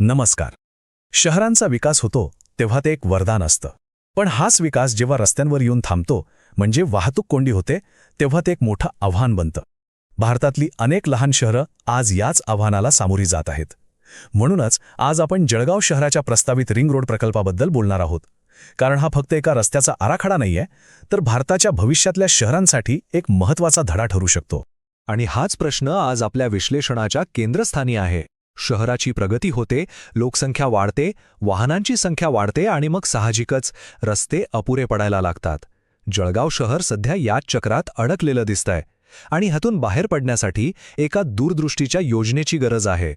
नमस्कार. शहरांचा विकास होतो तेव्हा ते एक वरदान असतं. पण हाच विकास जेव्हा रस्त्यांवर येऊन थांबतो, म्हणजे वाहतूक कोंडी होते, तेव्हा ते एक मोठं आव्हान बनतं. भारतातली अनेक लहान शहरं आज याच आव्हानाला सामोरी जात आहेत. म्हणूनच आज आपण जळगाव शहराच्या प्रस्तावित रिंग रोड प्रकल्पाबद्दल बोलणार आहोत. कारण हा फक्त एका रस्त्याचा आराखडा नाहीये, तर भारताच्या भविष्यातल्या शहरांसाठी एक महत्त्वाचा धडा ठरू शकतो. आणि हाच प्रश्न आज आपल्या विश्लेषणाच्या केंद्रस्थानी आहे. शहराची प्रगती होते, लोकसंख्या वाढते, वाहनांची संख्या वाढते आणि मग साहजिकच रस्ते अपुरे पडायला लागतात. जळगाव शहर सध्या याच चक्रात अडकलेलं दिसतंय आणि ह्यातून बाहेर पडण्यासाठी एका दूरदृष्टीच्या योजनेची गरज आहे.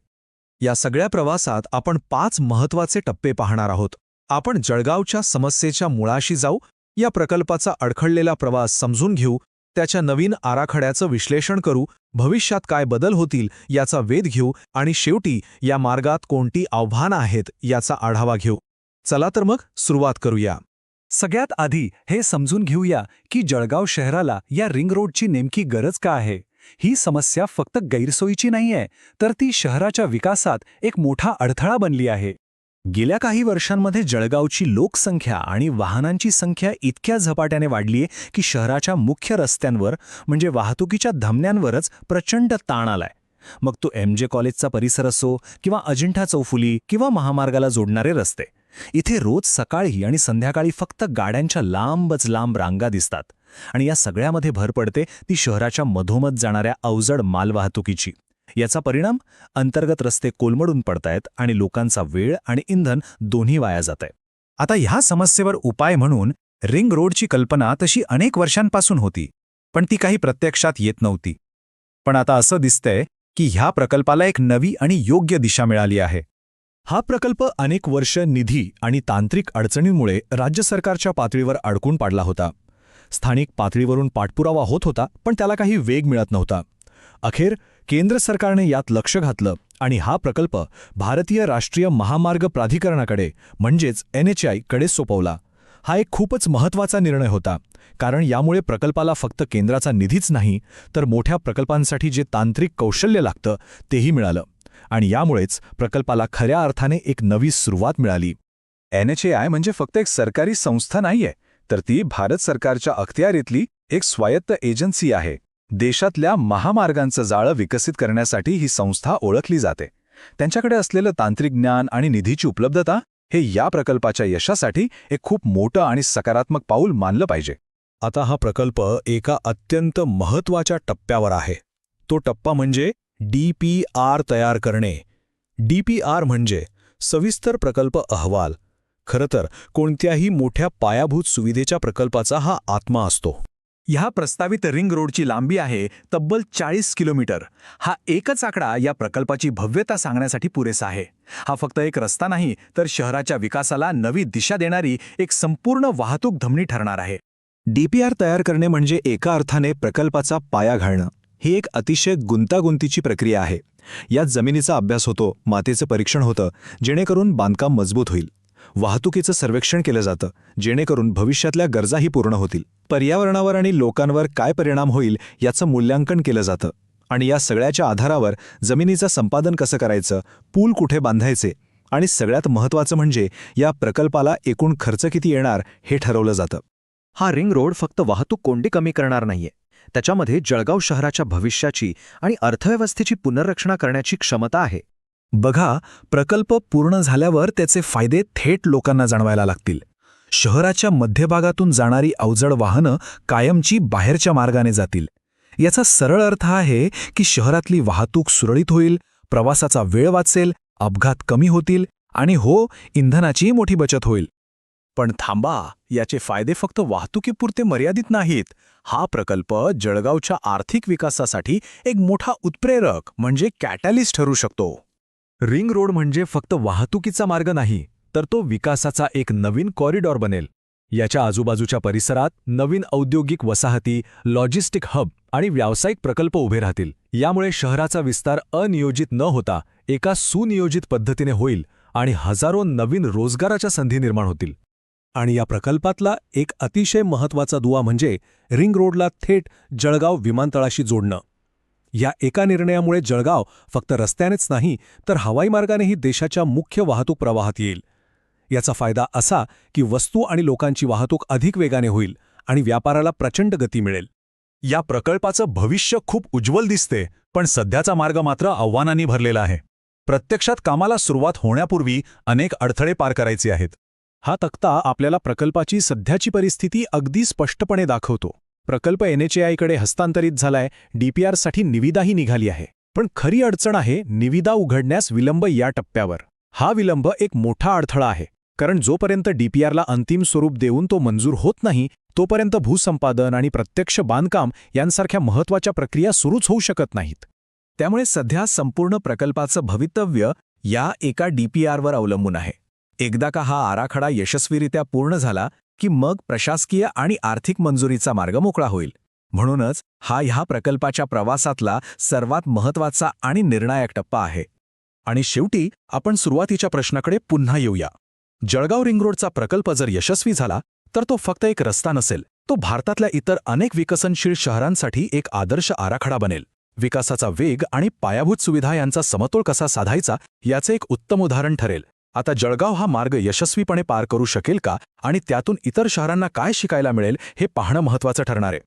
या सगळ्या प्रवासात आपण 5 महत्त्वाचे टप्पे पाहणार आहोत. आपण जळगावच्या समस्येच्या मुळाशी जाऊ, या प्रकल्पाचा अडखळलेला प्रवास समजून घेऊ, त्याच्या नवीन आराखड्याचं विश्लेषण करू, भविष्यात काय बदल होतील याचा वेध घेऊ आणि शेवटी या मार्गात कोणती आव्हानं आहेत याचा आढावा घेऊ. चला तर मग सुरुवात करूया. सगळ्यात आधी हे समजून घेऊया की जळगाव शहराला या रिंग रोडची नेमकी गरज का आहे. ही समस्या फक्त गैरसोयीची नाहीये, तर ती शहराच्या विकासात एक मोठा अडथळा बनली आहे. गेल्या काही वर्षांमध्ये जळगावची लोकसंख्या आणि वाहनांची संख्या इतक्या झपाट्याने वाढलीये की शहराच्या मुख्य रस्त्यांवर म्हणजे वाहतुकीच्या धमन्यांवरच प्रचंड ताण आलाय. मग तो MJ कॉलेजचा परिसर असो किंवा अजिंठा चौफुली किंवा महामार्गाला जोडणारे रस्ते, इथे रोज सकाळी आणि संध्याकाळी फक्त गाड्यांच्या लांबच लांब रांगा दिसतात. आणि या सगळ्यामध्ये भर पडते ती शहराच्या मधोमध जाणाऱ्या अवजड मालवाहतुकीची. याचा परिणाम अंतर्गत रस्ते कोलमडून पडतायत आणि लोकांचा वेळ आणि इंधन दोन्ही वाया जातंय. आता ह्या समस्येवर उपाय म्हणून रिंग रोडची कल्पना तशी अनेक वर्षांपासून होती, पण ती काही प्रत्यक्षात येत नव्हती. पण आता असं दिसतंय की ह्या प्रकल्पाला एक नवी आणि योग्य दिशा मिळाली आहे. हा प्रकल्प अनेक वर्ष निधी आणि तांत्रिक अडचणींमुळे राज्य सरकारच्या पातळीवर अडकून पाडला होता. स्थानिक पातळीवरून पाठपुरावा होत होता, पण त्याला काही वेग मिळत नव्हता. अखेर केंद्र सरकारने यात लक्ष घातलं आणि हा प्रकल्प भारतीय राष्ट्रीय महामार्ग प्राधिकरणाकडे म्हणजेच NHAI कडे सोपवला. हा एक खूपच महत्त्वाचा निर्णय होता, कारण यामुळे प्रकल्पाला फक्त केंद्राचा निधीच नाही, तर मोठ्या प्रकल्पांसाठी जे तांत्रिक कौशल्य लागतं तेही मिळालं. आणि यामुळेच प्रकल्पाला खऱ्या अर्थाने एक नवी सुरुवात मिळाली. NHAI म्हणजे फक्त एक सरकारी संस्था नाहीये, तर ती भारत सरकारच्या अखत्यारीतली एक स्वायत्त एजन्सी आहे. देशातल्या महामार्गांचं जाळं विकसित करण्यासाठी ही संस्था ओळखली जाते. त्यांच्याकडे असलेलं तांत्रिक ज्ञान आणि निधीची उपलब्धता हे या प्रकल्पाच्या यशासाठी एक खूप मोठं आणि सकारात्मक पाऊल मानलं पाहिजे. आता हा प्रकल्प एका अत्यंत महत्त्वाच्या टप्प्यावर आहे. तो टप्पा म्हणजे DPR तयार करणे. DPR म्हणजे सविस्तर प्रकल्प अहवाल. खरं तर कोणत्याही मोठ्या पायाभूत सुविधेच्या प्रकल्पाचा हा आत्मा असतो. ह्या प्रस्तावित रिंग रोडची लांबी आहे तब्बल 40 किलोमीटर. हा एकच आकडा या प्रकल्पाची भव्यता सांगण्यासाठी पुरेसा आहे. हा फक्त एक रस्ता नाही, तर शहराच्या विकासाला नवी दिशा देणारी एक संपूर्ण वाहतूक धमनी ठरणार आहे. DPR तयार करणे म्हणजे एका अर्थाने प्रकल्पाचा पाया घालणं. ही एक अतिशय गुंतागुंतीची प्रक्रिया आहे. यात जमिनीचा अभ्यास होतो, मातीचं परीक्षण होतं, जेणेकरून बांधकाम मजबूत होईल. वाहतुकीचं सर्वेक्षण केलं जातं, जेणेकरून भविष्यातल्या गरजाही पूर्ण होतील. पर्यावरणावर आणि लोकांवर काय परिणाम होईल याचं मूल्यांकन केलं जातं. आणि या सगळ्याच्या आधारावर जमिनीचं संपादन कसं करायचं, पूल कुठे बांधायचे आणि सगळ्यात महत्त्वाचं म्हणजे या प्रकल्पाला एकूण खर्च किती येणार हे ठरवलं जातं. हा रिंग रोड फक्त वाहतूक कोंडी कमी करणार नाहीये, त्याच्यामध्ये जळगाव शहराच्या भविष्याची आणि अर्थव्यवस्थेची पुनर्रचना करण्याची क्षमता आहे. बघा, प्रकल्प पूर्ण झाल्यावर त्याचे फायदे थेट लोकांना जाणवायला लागतील. शहराच्या मध्यभागातून जाणारी अवजड वाहनं कायमची बाहेरच्या मार्गाने जातील. याचा सरळ अर्थ आहे की शहरातली वाहतूक सुरळीत होईल, प्रवासाचा वेळ वाचेल, अपघात कमी होतील आणि इंधनाचीही मोठी बचत होईल. पण थांबा, याचे फायदे फक्त वाहतुकीपुरते मर्यादित नाहीत. हा प्रकल्प जळगावच्या आर्थिक विकासासाठी एक मोठा उत्प्रेरक म्हणजे कॅटॅलिस्ट ठरू शकतो. रिंग रोड म्हणजे फक्त वाहतुकीचा मार्ग नाही, तर तो विकासाचा एक नवीन कॉरिडॉर बनेल. याच्या आजूबाजूच्या परिसरात नवीन औद्योगिक वसाहती, लॉजिस्टिक हब आणि व्यावसायिक प्रकल्प उभे राहतील. यामुळे शहराचा विस्तार अनियोजित न होता एका सुनियोजित पद्धतीने होईल आणि हजारो नवीन रोजगाराच्या संधी निर्माण होतील. आणि या प्रकल्पातला एक अतिशय महत्त्वाचा दुवा म्हणजे रिंग रोडला थेट जळगाव विमानतळाशी जोडणं. या एका निर्णयामुळे जळगाव फक्त रस्त्यानेच नाही तर हवाई मार्गानेही देशाच्या मुख्य वाहतूक प्रवाहात येईल. याचा फायदा असा की वस्तू आणि लोकांची वाहतूक अधिक वेगाने होईल आणि व्यापाराला प्रचंड गती मिळेल. या प्रकल्पाचं भविष्य खूप उज्ज्वल दिसते, पण सध्याचा मार्ग मात्र आव्हानांनी भरलेला आहे. प्रत्यक्षात कामाला सुरुवात होण्यापूर्वी अनेक अडथळे पार करायचे आहेत. हा तक्ता आपल्याला प्रकल्पाची सध्याची परिस्थिती अगदी स्पष्टपणे दाखवतो. प्रकल्प NHAIकडे हस्तांतरित झालाय, DPRसाठी निविदाही निघाली आहे. पण खरी अडचण आहे निविदा उघडण्यास विलंब या टप्प्यावर. हा विलंब एक मोठा अडथळा आहे, कारण जोपर्यंत DPRला अंतिम स्वरूप देऊन तो मंजूर होत नाही तोपर्यंत भूसंपादन आणि प्रत्यक्ष बांधकाम यांसारख्या महत्त्वाच्या प्रक्रिया सुरूच होऊ शकत नाहीत. त्यामुळे सध्या संपूर्ण प्रकल्पाचं भवितव्य या एका DPRवर अवलंबून आहे. एकदा का हा आराखडा यशस्वीरित्या पूर्ण झाला की मग प्रशासकीय आणि आर्थिक मंजुरीचा मार्ग मोकळा होईल. म्हणूनच हा ह्या प्रकल्पाच्या प्रवासातला सर्वात महत्त्वाचा आणि निर्णायक टप्पा आहे. आणि शेवटी आपण सुरुवातीच्या प्रश्नाकडे पुन्हा येऊया. जळगाव रिंग रोडचा प्रकल्प जर यशस्वी झाला तर तो फक्त एक रस्ता नसेल, तो भारतातल्या इतर अनेक विकसनशील शहरांसाठी एक आदर्श आराखडा बनेल. विकासाचा वेग आणि पायाभूत सुविधा यांचा समतोल कसा साधायचा याचे एक उत्तम उदाहरण ठरेल. आता जळगाव हा मार्ग यशस्वीपणे पार करू शकेल का आणि त्यातून इतर शहरांना काय शिकायला मिळेल हे पाहणं महत्त्वाचं ठरणार आहे.